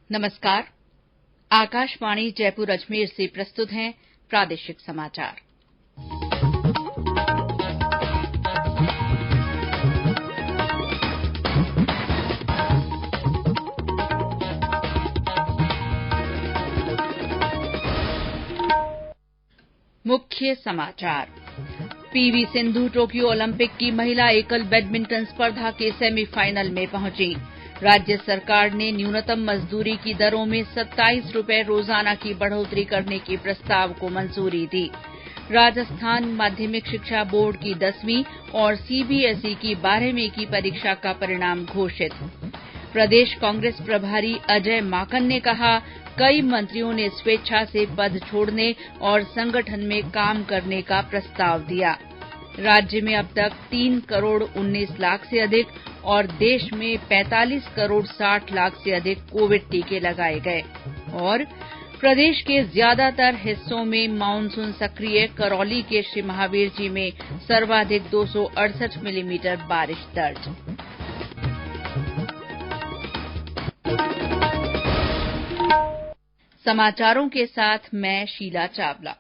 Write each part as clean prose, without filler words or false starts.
नमस्कार। आकाशवाणी जयपुर अजमेर से प्रस्तुत हैं प्रादेशिक समाचार। मुख्य समाचार। पीवी सिंधु टोक्यो ओलंपिक की महिला एकल बैडमिंटन स्पर्धा के सेमीफाइनल में पहुंची। राज्य सरकार ने न्यूनतम मजदूरी की दरों में 27 रुपए रोजाना की बढ़ोतरी करने के प्रस्ताव को मंजूरी दी। राजस्थान माध्यमिक शिक्षा बोर्ड की 10वीं और सीबीएसई की 12वीं की परीक्षा का परिणाम घोषित। प्रदेश कांग्रेस प्रभारी अजय माकन ने कहा, कई मंत्रियों ने स्वेच्छा से पद छोड़ने और संगठन में काम करने का प्रस्ताव दिया। राज्य में अब तक 3 करोड़ 19 लाख से अधिक और देश में 45 करोड़ 60 लाख से अधिक कोविड टीके लगाए गए। और प्रदेश के ज्यादातर हिस्सों में मानसून सक्रिय। करौली के श्री महावीर जी में सर्वाधिक 268 मिलीमीटर बारिश दर्ज। समाचारों के साथ मैं शीला चावला।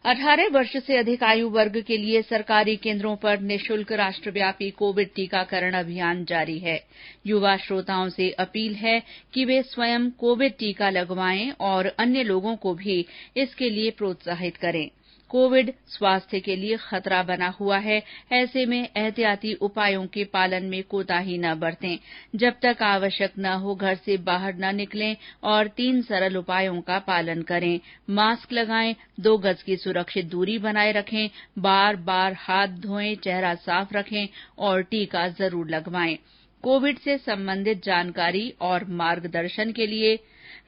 18 वर्ष से अधिक आयु वर्ग के लिए सरकारी केंद्रों पर निःशुल्क राष्ट्रव्यापी कोविड टीकाकरण अभियान जारी है। युवा श्रोताओं से अपील है कि वे स्वयं कोविड टीका लगवाएं और अन्य लोगों को भी इसके लिए प्रोत्साहित करें। कोविड स्वास्थ्य के लिए खतरा बना हुआ है, ऐसे में एहतियाती उपायों के पालन में कोताही न बरतें। जब तक आवश्यक न हो घर से बाहर न निकलें और 3 सरल उपायों का पालन करें। मास्क लगाएं, 2 गज की सुरक्षित दूरी बनाए रखें, बार बार हाथ धोएं, चेहरा साफ रखें और टीका जरूर लगवाएं। कोविड से संबंधित जानकारी और मार्गदर्शन के लिए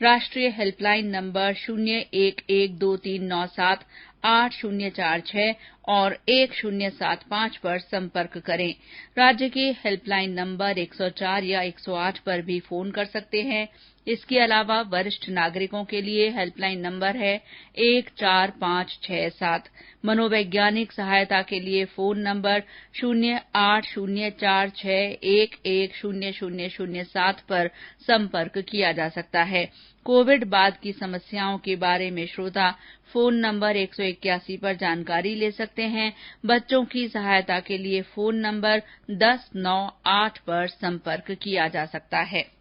राष्ट्रीय हेल्पलाइन नंबर 01123978 8046 और 1075 पर संपर्क करें। राज्य के हेल्पलाइन नंबर 104 या 108 पर भी फोन कर सकते हैं। इसके अलावा वरिष्ठ नागरिकों के लिए हेल्पलाइन नंबर है 14567। मनोवैज्ञानिक सहायता के लिए फोन नंबर 080461100007 पर संपर्क किया जा सकता है। कोविड बाद की समस्याओं के बारे में श्रोता फोन नंबर 181 पर जानकारी ले सकते हैं। बच्चों की सहायता के लिए फोन नंबर 1098 पर संपर्क किया जा सकता है।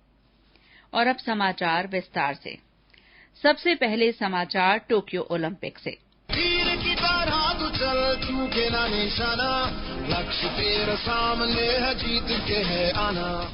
और अब समाचार विस्तार से। सबसे पहले समाचार टोक्यो ओलंपिक से। तीर की तरह तू चल, चूके ना निशाना, लक्ष्य तेरा सामने है, जीत के है आना।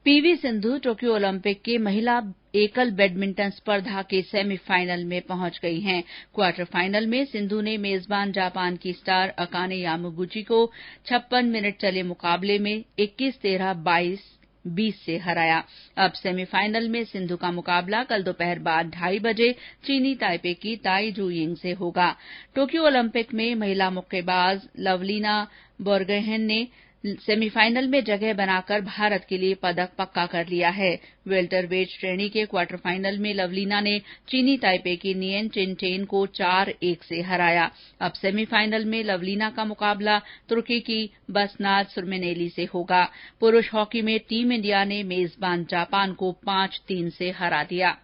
पीवी सिंधु टोक्यो ओलंपिक के महिला एकल बैडमिंटन स्पर्धा के सेमीफाइनल में पहुंच गई हैं। क्वार्टर फाइनल में सिंधु ने मेजबान जापान की स्टार अकाने यामागुची को 56 मिनट चले मुकाबले में 21-13, 22-20 से हराया। अब सेमीफाइनल में सिंधु का मुकाबला कल दोपहर बाद 2:30 बजे चीनी ताइपे की ताई जू यिंग से होगा। टोक्यो ओलंपिक में महिला मुक्केबाज लवलीना बोर्गोहेन ने सेमीफाइनल में जगह बनाकर भारत के लिए पदक पक्का कर लिया है। वेल्टरवेट श्रेणी के क्वार्टर फाइनल में लवलीना ने चीनी ताइपे की नियन चिनचेन को 4-1 से हराया। अब सेमीफाइनल में लवलीना का मुकाबला तुर्की की बसनाज सुरमेनेली से होगा। पुरुष हॉकी में टीम इंडिया ने मेजबान जापान को 5-3 से हरा दिया।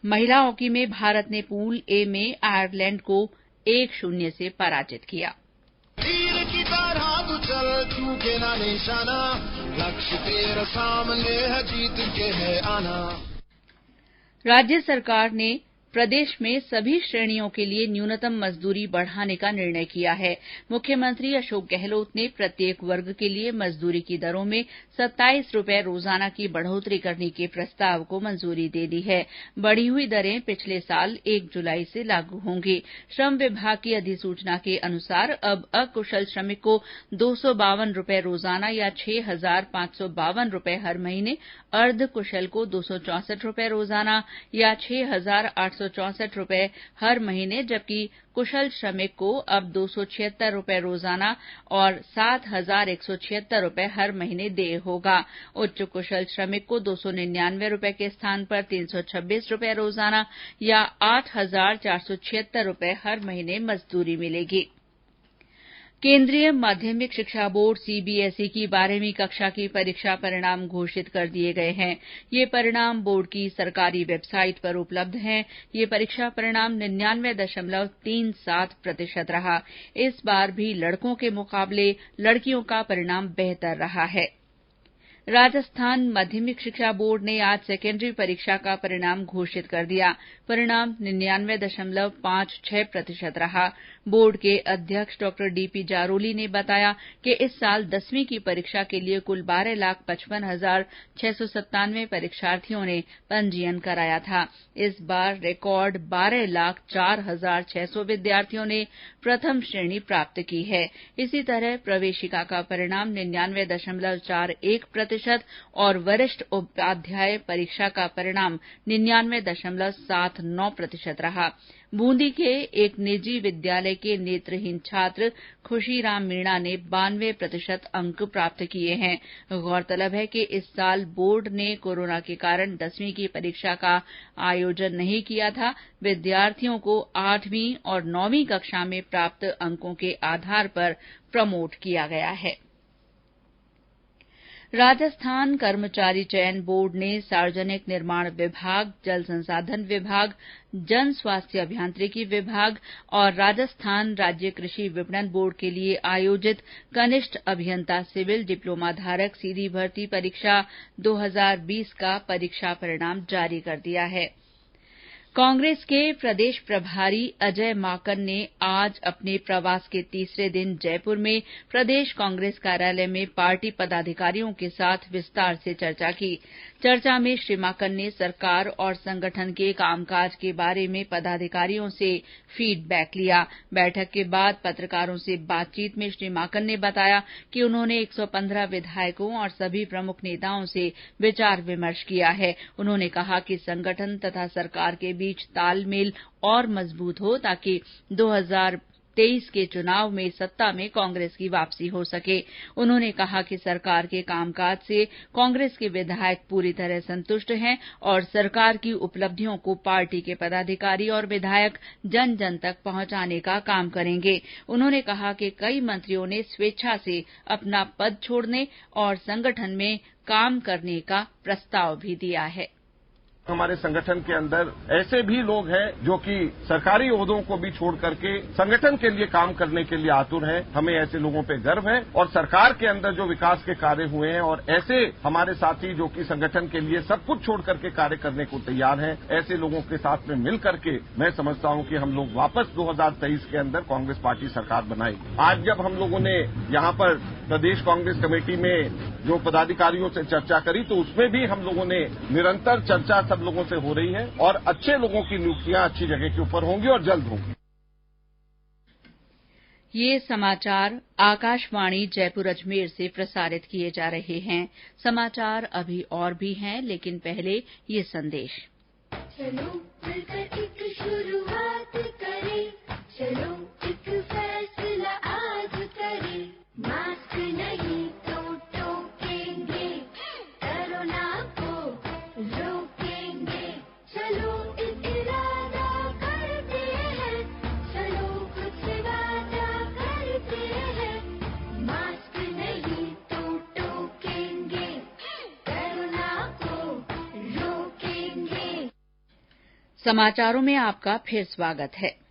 महिला हॉकी में भारत ने पूल ए में आयरलैंड को 1-0 से पराजित किया। तीर की तरह तू चल, चूके ना निशाना, लक्ष्य तेरा सामने है, जीत के है आना। राज्य सरकार ने प्रदेश में सभी श्रेणियों के लिए न्यूनतम मजदूरी बढ़ाने का निर्णय किया है। मुख्यमंत्री अशोक गहलोत ने प्रत्येक वर्ग के लिए मजदूरी की दरों में 27 रुपए रोजाना की बढ़ोतरी करने के प्रस्ताव को मंजूरी दे दी है। बढ़ी हुई दरें पिछले साल 1 जुलाई से लागू होंगी। श्रम विभाग की अधिसूचना के अनुसार अब अकुशल श्रमिक को 252 रुपए रोजाना या 6,552 रुपए हर महीने, अर्ध कुशल को 264 रुपए रोजाना या 6,864 रुपए हर महीने, जबकि कुशल श्रमिक को अब 276 रुपए रोजाना और 7,176 रुपए हर महीने देय होगा। उच्च कुशल श्रमिक को 299 रुपए के स्थान पर 326 रुपए रोजाना या 8,476 रुपए हर महीने मजदूरी मिलेगी। केंद्रीय माध्यमिक शिक्षा बोर्ड सीबीएसई की 12वीं कक्षा की परीक्षा परिणाम घोषित कर दिए गए हैं। ये परिणाम बोर्ड की सरकारी वेबसाइट पर उपलब्ध हैं। ये परीक्षा परिणाम 99.37% रहा। इस बार भी लड़कों के मुकाबले लड़कियों का परिणाम बेहतर रहा है। राजस्थान माध्यमिक शिक्षा बोर्ड ने आज सेकेंडरी परीक्षा का परिणाम घोषित कर दिया। परिणाम 99.56% रहा। बोर्ड के अध्यक्ष डॉ डीपी जारोली ने बताया कि इस साल 10वीं की परीक्षा के लिए कुल 12,55,697 परीक्षार्थियों ने पंजीयन कराया था। इस बार रिकॉर्ड 12,04,600 विद्यार्थियों ने प्रथम श्रेणी प्राप्त की है। इसी तरह प्रवेशिका का परिणाम 99.41% और वरिष्ठ उपाध्याय परीक्षा का परिणाम 99.79% रहा। बूंदी के एक निजी विद्यालय के नेत्रहीन छात्र खुशीराम मीणा ने 92% अंक प्राप्त किए हैं। गौरतलब है कि इस साल बोर्ड ने कोरोना के कारण 10वीं की परीक्षा का आयोजन नहीं किया था। विद्यार्थियों को 8वीं और 9वीं कक्षा में प्राप्त अंकों के आधार पर प्रमोट किया गया है। राजस्थान कर्मचारी चयन बोर्ड ने सार्वजनिक निर्माण विभाग, जल संसाधन विभाग, जन स्वास्थ्य अभियांत्रिकी विभाग और राजस्थान राज्य कृषि विपणन बोर्ड के लिए आयोजित कनिष्ठ अभियंता सिविल डिप्लोमा धारक सीधी भर्ती परीक्षा 2020 का परीक्षा परिणाम जारी कर दिया है। कांग्रेस के प्रदेश प्रभारी अजय माकन ने आज अपने प्रवास के तीसरे दिन जयपुर में प्रदेश कांग्रेस कार्यालय में पार्टी पदाधिकारियों के साथ विस्तार से चर्चा की। चर्चा में श्री माकन ने सरकार और संगठन के कामकाज के बारे में पदाधिकारियों से फीडबैक लिया। बैठक के बाद पत्रकारों से बातचीत में श्री माकन ने बताया कि उन्होंने 115 विधायकों और सभी प्रमुख नेताओं से विचार विमर्श किया है। उन्होंने कहा कि संगठन तथा सरकार के बीच तालमेल और मजबूत हो ताकि 2023 के चुनाव में सत्ता में कांग्रेस की वापसी हो सके। उन्होंने कहा कि सरकार के कामकाज से कांग्रेस के विधायक पूरी तरह संतुष्ट हैं और सरकार की उपलब्धियों को पार्टी के पदाधिकारी और विधायक जन जन तक पहुंचाने का काम करेंगे। उन्होंने कहा कि कई मंत्रियों ने स्वेच्छा से अपना पद छोड़ने और संगठन में काम करने का प्रस्ताव भी दिया है। हमारे संगठन के अंदर ऐसे भी लोग हैं जो कि सरकारी ओहदों को भी छोड़ करके संगठन के लिए काम करने के लिए आतुर हैं। हमें ऐसे लोगों पे गर्व है और सरकार के अंदर जो विकास के कार्य हुए हैं और ऐसे हमारे साथी जो कि संगठन के लिए सब कुछ छोड़ करके कार्य करने को तैयार हैं, ऐसे लोगों के साथ में मिल करके मैं समझता हूं कि हम लोग वापस 2023 के अंदर कांग्रेस पार्टी सरकार बनाएगी। आज जब हम लोगों ने यहां पर प्रदेश कांग्रेस कमेटी में जो पदाधिकारियों से चर्चा करी तो उसमें भी हम लोगों ने निरंतर चर्चा सब लोगों से हो रही है और अच्छे लोगों की नियुक्तियां अच्छी जगह के ऊपर होंगी और जल्द होंगी। ये समाचार आकाशवाणी जयपुर अजमेर से प्रसारित किए जा रहे हैं। समाचार अभी और भी हैं, लेकिन पहले ये संदेश। चलो मिलकर एक शुरुआत करें, चलो एक फैसला आज करें, मास्क नहीं तो टोकेंगे, कोरोना को रोकेंगे, चलो एक इरादा करते हैं, चलो कुछ वादा करते हैं, मास्क नहीं तो टोकेंगे, कोरोना को रोकेंगे। समाचारों में आपका फिर स्वागत है।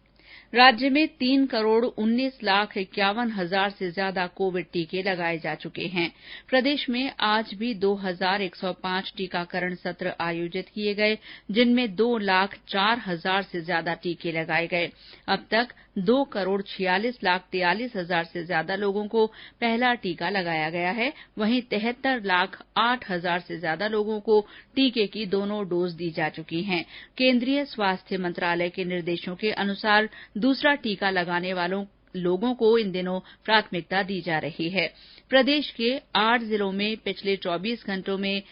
राज्य में 3,19,51,000 से ज्यादा कोविड टीके लगाए जा चुके हैं। प्रदेश में आज भी 2,105 टीकाकरण सत्र आयोजित किए गए, जिनमें 2,04,000 से ज्यादा टीके लगाए गए। अब तक 2,46,43,000 से ज्यादा लोगों को पहला टीका लगाया गया है। वहीं 73,08,000 से ज्यादा लोगों को टीके की दोनों डोज दी जा चुकी हैं। केंद्रीय स्वास्थ्य मंत्रालय के निर्देशों के अनुसार दूसरा टीका लगाने वालों लोगों को इन दिनों प्राथमिकता दी जा रही है। प्रदेश के 8 जिलों में पिछले 24 घंटों में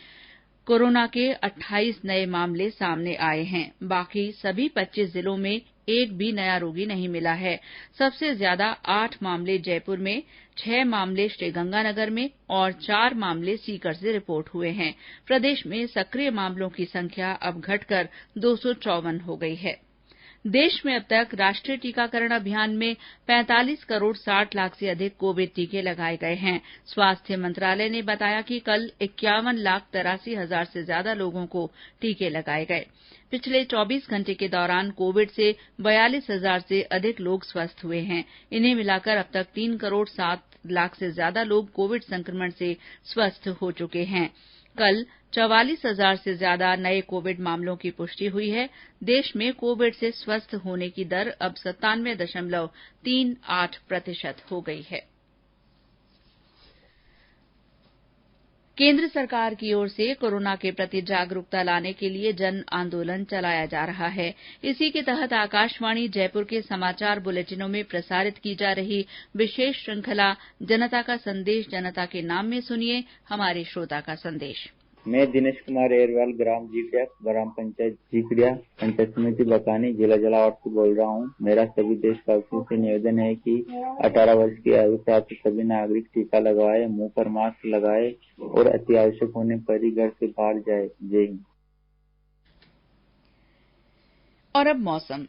कोरोना के 28 नए मामले सामने आए हैं। बाकी सभी 25 जिलों में एक भी नया रोगी नहीं मिला है। सबसे ज्यादा 8 मामले जयपुर में, 6 मामले श्रीगंगानगर में और 4 मामले सीकर से रिपोर्ट हुए हैं। प्रदेश में सक्रिय मामलों की संख्या अब घटकर 254 हो गई है। देश में अब तक राष्ट्रीय टीकाकरण अभियान में 45 करोड़ 60 लाख से अधिक कोविड टीके लगाए गए हैं। स्वास्थ्य मंत्रालय ने बताया कि कल 51,83,000 से ज्यादा लोगों को टीके लगाए गए। पिछले 24 घंटे के दौरान कोविड से 42,000 से अधिक लोग स्वस्थ हुए हैं। इन्हें मिलाकर अब तक 3 करोड़ 7 लाख से ज्यादा लोग कोविड संक्रमण से स्वस्थ हो चुके हैं। कल 44,000 से ज्यादा नए कोविड मामलों की पुष्टि हुई है। देश में कोविड से स्वस्थ होने की दर अब 97.38% हो गई है। केंद्र सरकार की ओर से कोरोना के प्रति जागरूकता लाने के लिए जन आंदोलन चलाया जा रहा है। इसी के तहत आकाशवाणी जयपुर के समाचार बुलेटिनों में प्रसारित की जा रही विशेष श्रृंखला जनता का संदेश जनता के नाम में सुनिए हमारे श्रोता का संदेश। मैं दिनेश कुमार एरवाल ग्राम जीटिया ग्राम पंचायत जीकड़िया पंचायत समिति बकानी जिला जलावर से बोल रहा हूँ। मेरा सभी देशवासियों से निवेदन है कि 18 वर्ष की आयु प्राप्त सभी नागरिक टीका लगवाए, मुंह पर मास्क लगाए और अति आवश्यक होने पर ही घर से बाहर जाए। जय हिंद। और अब मौसम।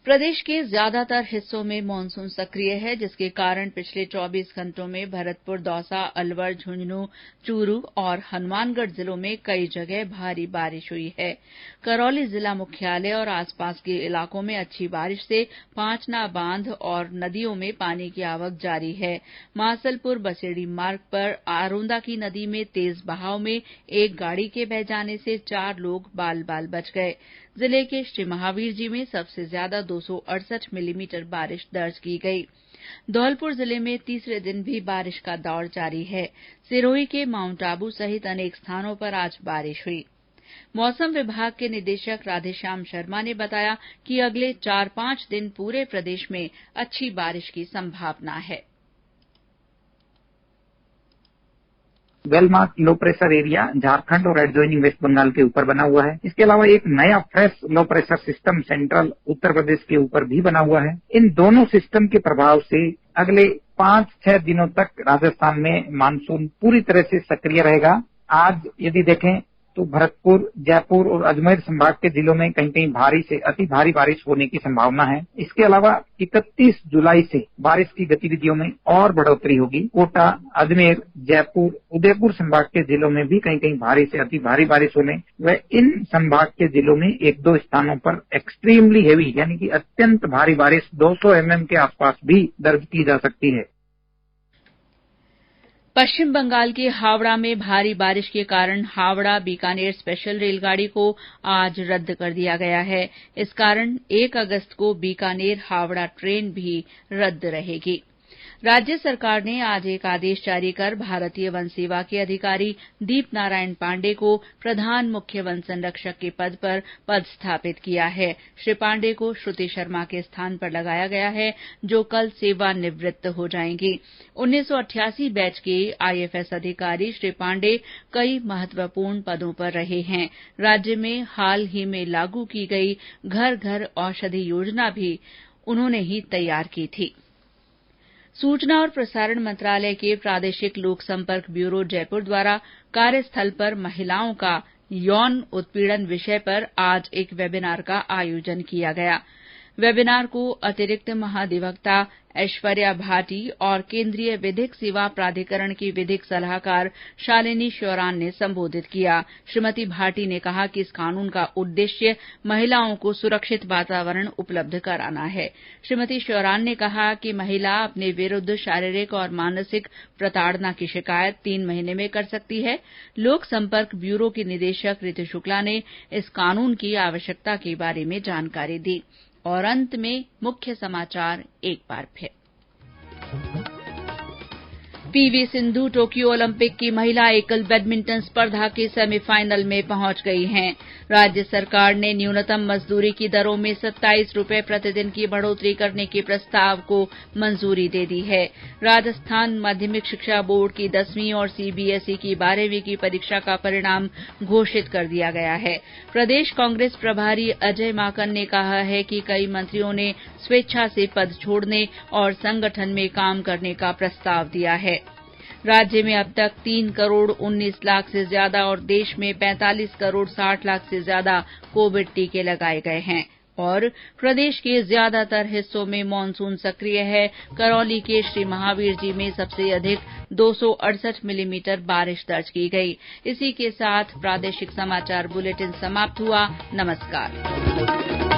प्रदेश के ज्यादातर हिस्सों में मानसून सक्रिय है, जिसके कारण पिछले 24 घंटों में भरतपुर, दौसा, अलवर, झुंझुनू, चूरू और हनुमानगढ़ जिलों में कई जगह भारी बारिश हुई है। करौली जिला मुख्यालय और आसपास के इलाकों में अच्छी बारिश से पांचना बांध और नदियों में पानी की आवक जारी है। मासलपुर बसेड़ी मार्ग पर आरोंदा की नदी में तेज बहाव में एक गाड़ी के बह जाने से 4 लोग बाल बाल बच गए। जिले के श्री महावीर जी में सबसे ज्यादा 268 मिलीमीटर बारिश दर्ज की गई। धौलपुर जिले में तीसरे दिन भी बारिश का दौर जारी है। सिरोही के माउंट आबू सहित अनेक स्थानों पर आज बारिश हुई। मौसम विभाग के निदेशक राधेश्याम शर्मा ने बताया कि अगले 4-5 दिन पूरे प्रदेश में अच्छी बारिश की संभावना है। Well mark low pressure area Jharkhand और एडजॉइनिंग वेस्ट बंगाल के ऊपर बना हुआ है। इसके अलावा एक नया fresh low pressure system central Uttar Pradesh के ऊपर भी बना हुआ है। इन दोनों सिस्टम के प्रभाव से अगले 5-6 दिनों तक राजस्थान में मानसून पूरी तरह से सक्रिय रहेगा। आज यदि देखें तो भरतपुर, जयपुर और अजमेर संभाग के जिलों में कहीं कहीं भारी से अति भारी बारिश होने की संभावना है। इसके अलावा 31 जुलाई से बारिश की गतिविधियों में और बढ़ोतरी होगी। कोटा, अजमेर, जयपुर, उदयपुर संभाग के जिलों में भी कहीं कहीं भारी से अति भारी बारिश होने व इन संभाग के जिलों में 1-2 स्थानों पर एक्सट्रीमली हेवी यानी कि अत्यंत भारी बारिश 200 mm के आसपास भी दर्ज की जा सकती है। पश्चिम बंगाल के हावड़ा में भारी बारिश के कारण हावड़ा बीकानेर स्पेशल रेलगाड़ी को आज रद्द कर दिया गया है। इस कारण 1 अगस्त को बीकानेर हावड़ा ट्रेन भी रद्द रहेगी। राज्य सरकार ने आज एक आदेश जारी कर भारतीय वन सेवा के अधिकारी दीप नारायण पांडे को प्रधान मुख्य वन संरक्षक के पद पर पदस्थापित किया है। श्री पांडे को श्रुति शर्मा के स्थान पर लगाया गया है, जो कल सेवानिवृत्त हो जाएंगी। 1988 बैच के आईएफएस अधिकारी श्री पांडे कई महत्वपूर्ण पदों पर रहे हैं। राज्य में हाल ही में लागू की गई घर घर औषधि योजना भी उन्होंने ही तैयार की थी। सूचना और प्रसारण मंत्रालय के प्रादेशिक लोक संपर्क ब्यूरो जयपुर द्वारा कार्यस्थल पर महिलाओं का यौन उत्पीड़न विषय पर आज एक वेबिनार का आयोजन किया गया। वेबिनार को अतिरिक्त महाधिवक्ता ऐश्वर्या भाटी और केंद्रीय विधिक सेवा प्राधिकरण की विधिक सलाहकार शालिनी श्योरान ने संबोधित किया। श्रीमती भाटी ने कहा कि इस कानून का उद्देश्य महिलाओं को सुरक्षित वातावरण उपलब्ध कराना है। श्रीमती श्योरान ने कहा कि महिला अपने विरुद्ध शारीरिक और मानसिक प्रताड़ना की शिकायत 3 महीने में कर सकती है। लोक संपर्क ब्यूरो की निदेशक ऋतु शुक्ला ने इस कानून की आवश्यकता के बारे में जानकारी दी। और अंत में मुख्य समाचार एक बार फिर। पीवी सिंधु टोक्यो ओलंपिक की महिला एकल बैडमिंटन स्पर्धा के सेमीफाइनल में पहुंच गई हैं। राज्य सरकार ने न्यूनतम मजदूरी की दरों में 27 रुपए प्रतिदिन की बढ़ोतरी करने के प्रस्ताव को मंजूरी दे दी है। राजस्थान माध्यमिक शिक्षा बोर्ड की 10वीं और सीबीएसई की 12वीं की परीक्षा का परिणाम घोषित कर दिया गया है। प्रदेश कांग्रेस प्रभारी अजय माकन ने कहा है कि कई मंत्रियों ने स्वेच्छा से पद छोड़ने और संगठन में काम करने का प्रस्ताव दिया है। राज्य में अब तक 3 करोड़ 19 लाख से ज्यादा और देश में 45 करोड़ 60 लाख से ज्यादा कोविड टीके लगाए गए हैं। और प्रदेश के ज्यादातर हिस्सों में मानसून सक्रिय है। करौली के श्री महावीर जी में सबसे अधिक 268 मिलीमीटर बारिश दर्ज की गई। इसी के साथ प्रादेशिक समाचार बुलेटिन समाप्त हुआ। नमस्कार।